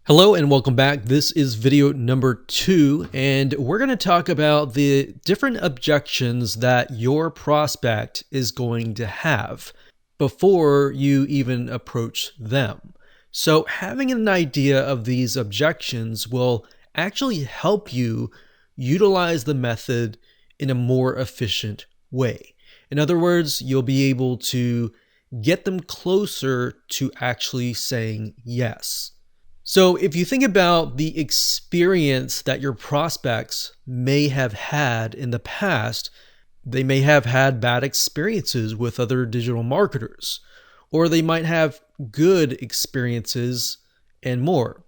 Hello and welcome back. This is video number 2, and we're going to talk about the different objections that your prospect is going to have before you even approach them. So having an idea of these objections will actually help you utilize the method in a more efficient way. In other words, you'll be able to get them closer to actually saying yes. So if you think about the experience that your prospects may have had in the past, they may have had bad experiences with other digital marketers, or they might have good experiences and more.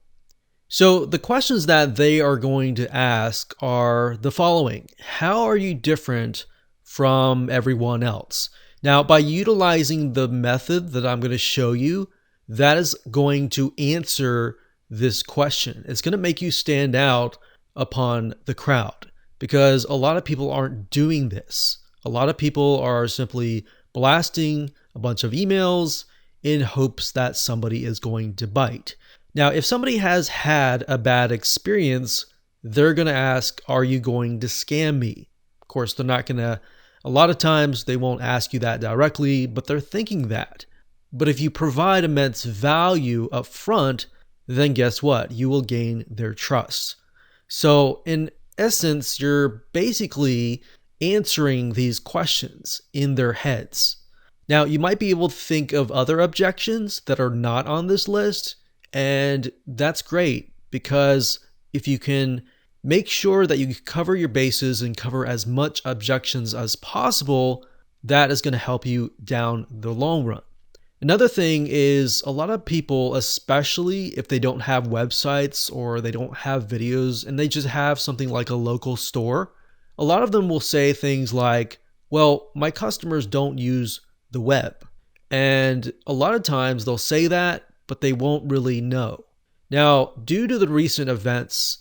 So the questions that they are going to ask are the following. How are you different from everyone else? Now, by utilizing the method that I'm going to show you, that is going to answer this question. It's going to make you stand out upon the crowd because a lot of people aren't doing this. A lot of people are simply blasting a bunch of emails in hopes that somebody is going to bite. Now, if somebody has had a bad experience, they're going to ask, are you going to scam me? Of course, they're not going to, a lot of times they won't ask you that directly, but they're thinking that. But if you provide immense value up front, then guess what? You will gain their trust. So in essence, you're basically answering these questions in their heads. Now, you might be able to think of other objections that are not on this list, and that's great because if you can make sure that you cover your bases and cover as much objections as possible, that is going to help you down the long run. Another thing is a lot of people, especially if they don't have websites or they don't have videos and they just have something like a local store, a lot of them will say things like, well, my customers don't use the web. And a lot of times they'll say that, but they won't really know. Now, due to the recent events,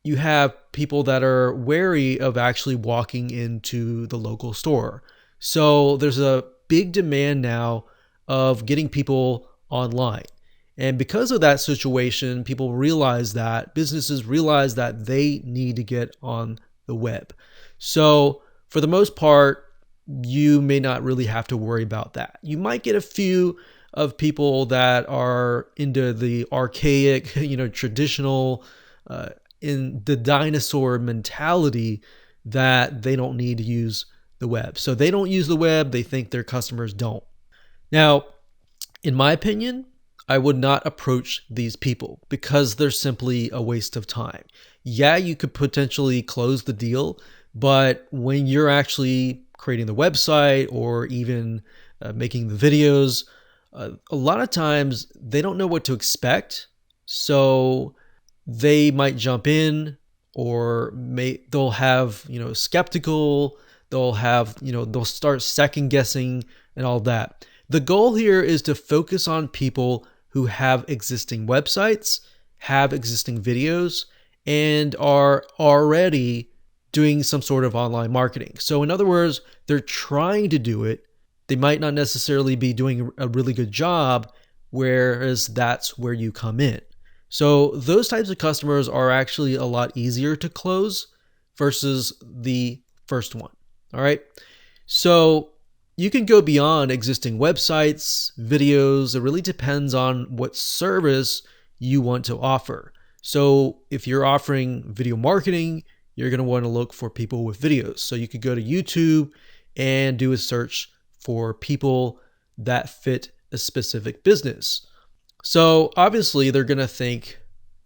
you have people that are wary of actually walking into the local store. So there's a big demand now of getting people online. And because of that situation, people realize that, businesses realize that they need to get on the web. So for the most part, you may not really have to worry about that. You might get a few of people that are into the archaic, traditional, in the dinosaur mentality that they don't need to use the web. So they don't use the web, they think their customers don't. Now, in my opinion, I would not approach these people because they're simply a waste of time. Yeah, you could potentially close the deal, but when you're actually creating the website or even making the videos, a lot of times they don't know what to expect. So they might jump in or they'll have, skeptical, they'll start second guessing and all that. The goal here is to focus on people who have existing websites, have existing videos, and are already doing some sort of online marketing. So in other words, they're trying to do it. They might not necessarily be doing a really good job, whereas that's where you come in. So those types of customers are actually a lot easier to close versus the first one. All right. So you can go beyond existing websites, videos. It really depends on what service you want to offer. So if you're offering video marketing, you're going to want to look for people with videos. So you could go to YouTube and do a search for people that fit a specific business. So obviously they're going to think,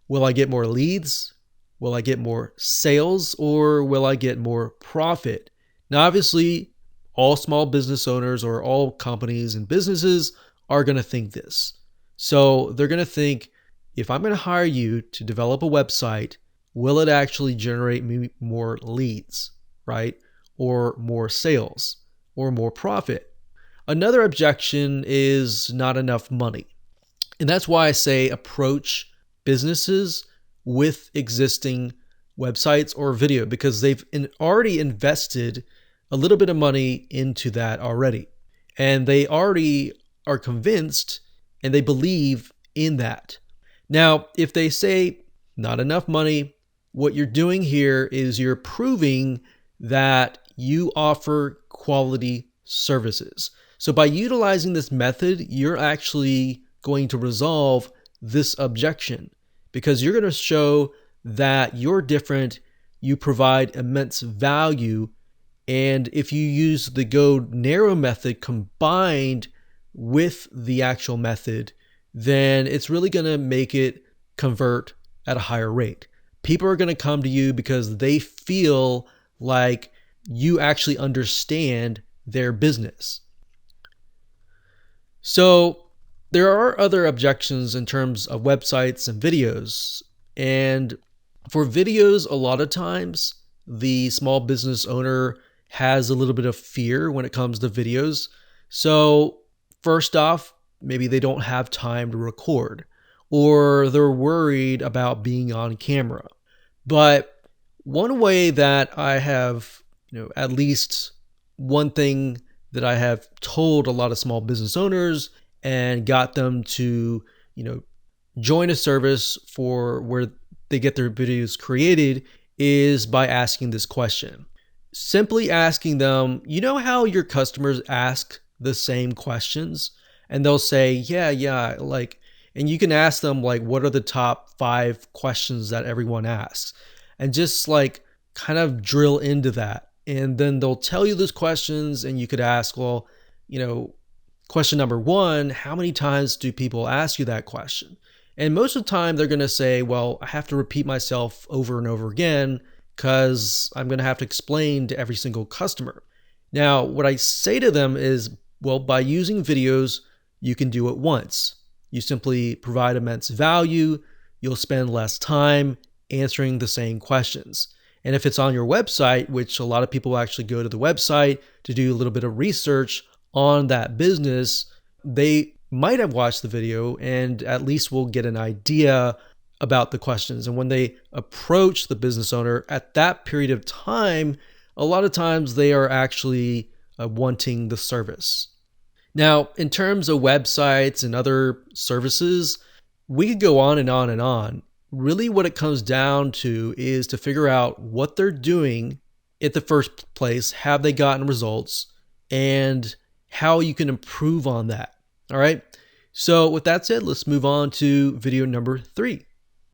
will I get more leads? Will I get more sales? Or will I get more profit? Now, obviously, all small business owners or all companies and businesses are going to think this. So they're going to think, if I'm going to hire you to develop a website, will it actually generate me more leads, right? Or more sales or more profit? Another objection is not enough money. And that's why I say approach businesses with existing websites or video because they've already invested a little bit of money into that already. And they already are convinced and they believe in that. Now, if they say not enough money, what you're doing here is you're proving that you offer quality services. So by utilizing this method, you're actually going to resolve this objection because you're going to show that you're different, you provide immense value, and if you use the go narrow method combined with the actual method, then it's really going to make it convert at a higher rate. People are going to come to you because they feel like you actually understand their business. So there are other objections in terms of websites and videos. And for videos, a lot of times the small business owner has a little bit of fear when it comes to videos. So first off, maybe they don't have time to record, or they're worried about being on camera. But one way that I have, at least one thing that I have told a lot of small business owners and got them to, join a service for where they get their videos created is by asking this question. Simply asking them, you know how your customers ask the same questions? And they'll say, yeah, and you can ask them, what are the top 5 questions that everyone asks? And just kind of drill into that. And then they'll tell you those questions, and you could ask, well, question number 1, how many times do people ask you that question? And most of the time they're going to say, well, I have to repeat myself over and over again because I'm going to have to explain to every single customer. Now, what I say to them is, well, by using videos, you can do it once. You simply provide immense value. You'll spend less time answering the same questions. And if it's on your website, which a lot of people actually go to the website to do a little bit of research on that business, they might have watched the video and at least will get an idea about the questions. And when they approach the business owner at that period of time, a lot of times they are actually wanting the service. Now, in terms of websites and other services, we could go on and on and on. Really what it comes down to is to figure out what they're doing at the first place, have they gotten results, and how you can improve on that. All right. So with that said, let's move on to video number 3.